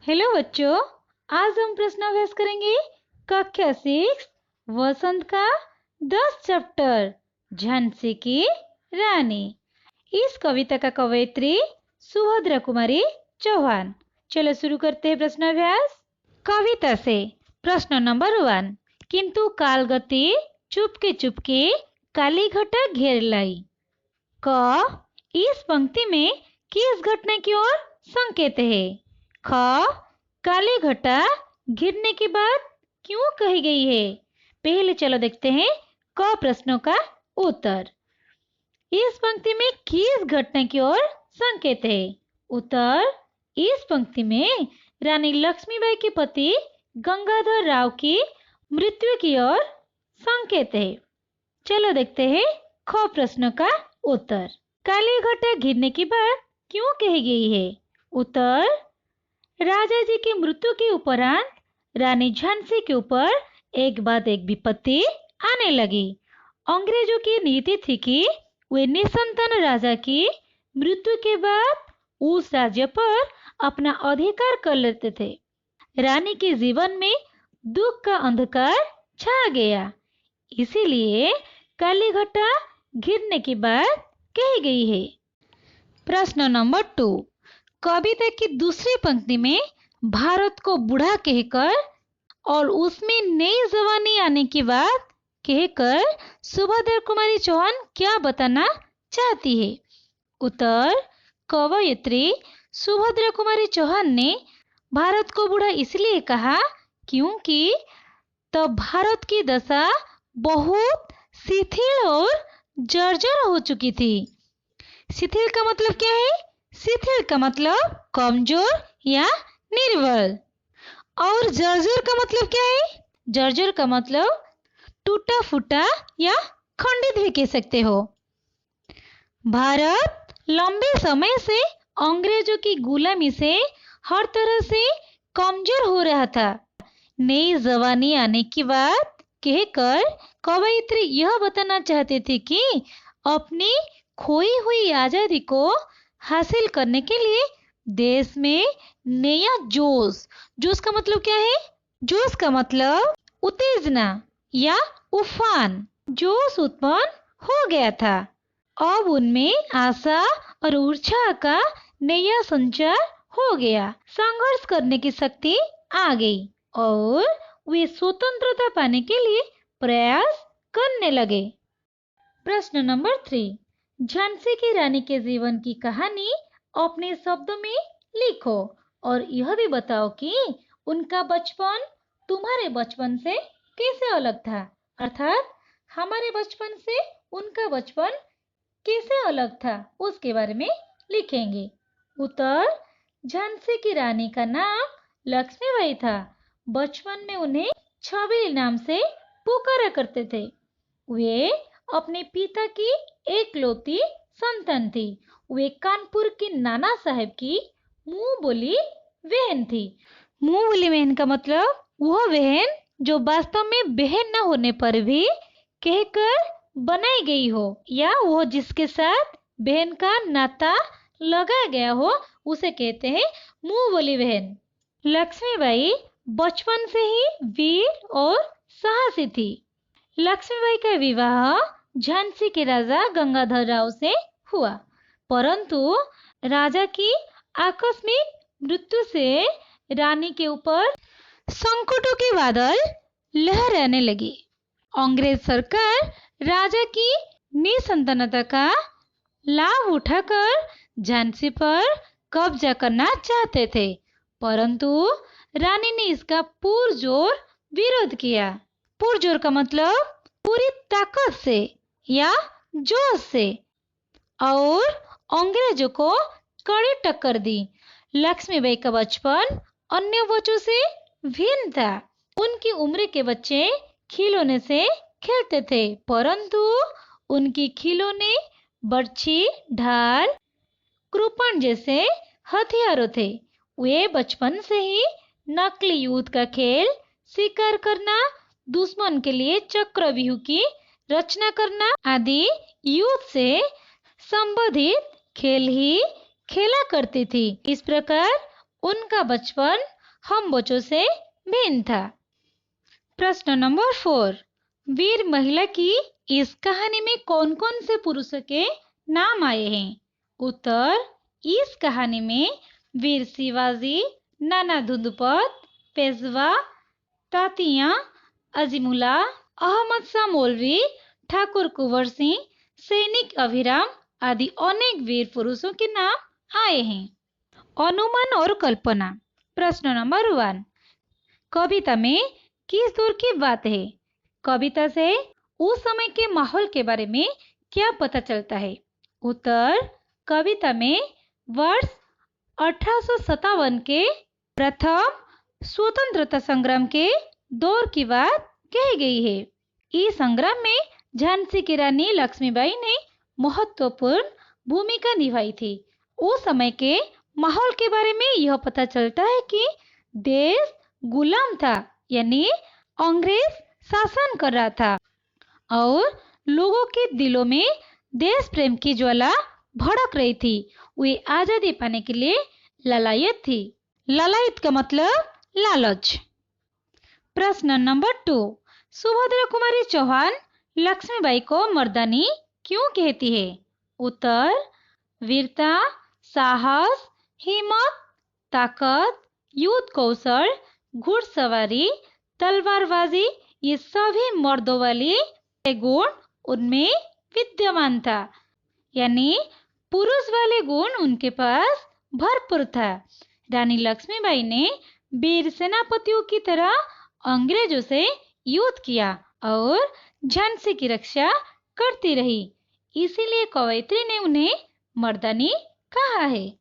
Hello बच्चों, आज हम प्रश्नाभ्यास करेंगे कक्षा 6 वसंत का 10 चैप्टर झांसी की रानी। इस कविता का कवयित्री सुभद्रा कुमारी चौहान। चलो शुरू करते हैं प्रश्नाभ्यास। कविता से प्रश्न नंबर 1। किंतु कालगति चुपके चुपके काली घटा घेर लाई। क इस पंक्ति में किस घटना की ओर संकेत है? ख काली घटा गिरने की बात क्यों कही गई है? पहले चलो देखते हैं क प्रश्नों का उत्तर। इस पंक्ति में किस घटना की ओर संकेत है? उत्तर, इस पंक्ति में रानी लक्ष्मीबाई के पति गंगाधर राव की मृत्यु की ओर संकेत है। चलो देखते हैं ख प्रश्नों का उत्तर। काली घटा गिरने की बात क्यों कही गई है? उत्तर, राजा जी की मृत्यु के उपरांत रानी झांसी के ऊपर एक बाद एक विपत्ति आने लगी। अंग्रेजों की नीति थी कि वे निसंतान राजा की मृत्यु के बाद उस राज्य पर अपना अधिकार कर लेते थे। रानी के जीवन में दुख का अंधकार छा गया, इसीलिए काली घटा गिरने की बात कही गई है। प्रश्न नंबर 2। कविता की दूसरी पंक्ति में भारत को बूढ़ा कहकर और उसमें नई जवानी आने की बात कहकर सुभद्रा कुमारी चौहान क्या बताना चाहती है? उत्तर, कवयित्री सुभद्रा कुमारी चौहान ने भारत को बूढ़ा इसलिए कहा क्योंकि तब भारत की दशा बहुत शिथिल और जर्जर हो चुकी थी। शिथिल का मतलब क्या है? शिथिल का मतलब कमजोर या निर्बल। और जर्जर का मतलब क्या है? जर्जर का मतलब टूटा फूटा या खंडित भी कह सकते हो। भारत लंबे समय से अंग्रेजों की गुलामी से हर तरह से कमजोर हो रहा था। नई जवानी आने की बात कहकर कवयित्री यह बताना चाहती थी कि अपनी खोई हुई आजादी को हासिल करने के लिए देश में नया जोश का मतलब क्या है? जोश का मतलब उत्तेजना या उफान, जोश उत्पन्न हो गया था। अब उनमें आशा और ऊर्जा का नया संचार हो गया। संघर्ष करने की शक्ति आ गई और वे स्वतंत्रता पाने के लिए प्रयास करने लगे। प्रश्न नंबर 3। झांसी की रानी के जीवन की कहानी अपने शब्दों में लिखो और यह भी बताओ कि उनका बचपन तुम्हारे बचपन से कैसे अलग था, अर्थात हमारे बचपन से उनका बचपन कैसे अलग था उसके बारे में लिखेंगे। उत्तर, झांसी की रानी का नाम लक्ष्मीबाई था। बचपन में उन्हें छबीली नाम से पुकारा करते थे। वे अपने पिता की एकलौती संतान थी। वे कानपुर की नाना साहब की मुंह बोली बहन थी। मुंह बोली बहन का मतलब वह बहन जो वास्तव में बहन न होने पर भी कहकर बनाई गई हो या वो जिसके साथ बहन का नाता लगाया गया हो उसे कहते हैं मुंह बोली बहन। लक्ष्मीबाई बचपन से ही वीर और साहसी थी। लक्ष्मीबाई का विवाह झांसी के राजा गंगाधर राव से हुआ, परंतु राजा की आकस्मिक मृत्यु से रानी के ऊपर संकटों के बादल लहराने लगे। अंग्रेज सरकार राजा की निसंतानता का लाभ उठाकर झांसी पर कब्जा करना चाहते थे, परंतु रानी ने इसका पुरजोर विरोध किया। पुरजोर का मतलब पूरी ताकत से या जोश से, और अंग्रेजों को कड़ी टक्कर दी। लक्ष्मीबाई का बचपन अन्य बच्चों से भिन्न था। उनकी उम्र के बच्चे खिलौने से खेलते थे, परंतु उनकी खिलौने बर्छी, ढाल, कृपाण जैसे हथियारों थे। वे बचपन से ही नकली युद्ध का खेल, शिकार करना, दुश्मन के लिए चक्रव्यूह की रचना करना आदि युद्ध से संबंधित खेल ही खेला करती थी। इस प्रकार उनका बचपन हम बच्चों से भिन्न था। प्रश्न नंबर 4, वीर महिला की इस कहानी में कौन कौन से पुरुषों के नाम आए हैं? उत्तर, इस कहानी में वीर शिवाजी, नाना धुंधुपत, पेशवा, तातिया, अजीमुल्ला, अहमद शाह मौलवी, ठाकुर कुंवर सिंह, सैनिक अभिराम आदि अनेक वीर पुरुषों के नाम आए हैं। अनुमान और कल्पना। प्रश्न नंबर 1, कविता में किस दौर की बात है? कविता से उस समय के माहौल के बारे में क्या पता चलता है? उत्तर, कविता में वर्ष 1857 के प्रथम स्वतंत्रता संग्राम के दौर की बात कही गई है। इस संग्राम में झांसी की रानी लक्ष्मीबाई ने महत्वपूर्ण भूमिका निभाई थी। उस समय के माहौल के बारे में यह पता चलता है कि देश गुलाम था, यानी अंग्रेज शासन कर रहा था और लोगों के दिलों में देश प्रेम की ज्वाला भड़क रही थी। वे आजादी पाने के लिए लालायित थी। लालायित का मतलब लालच। प्रश्न नंबर 2, सुभद्रा कुमारी चौहान लक्ष्मीबाई को मर्दानी क्यों कहती है? उत्तर, वीरता, साहस, हिम्मत, ताकत, युद्ध कौशल, घुड़सवारी, तलवारबाजी, ये सभी मर्दों वाली गुण उनमें विद्यमान था, यानी पुरुष वाले गुण उनके पास भरपूर था। रानी लक्ष्मीबाई ने वीर सेनापतियों की तरह अंग्रेजों से युद्ध किया और झांसी की रक्षा करती रही, इसीलिए कवयित्री ने उन्हें मर्दानी कहा है।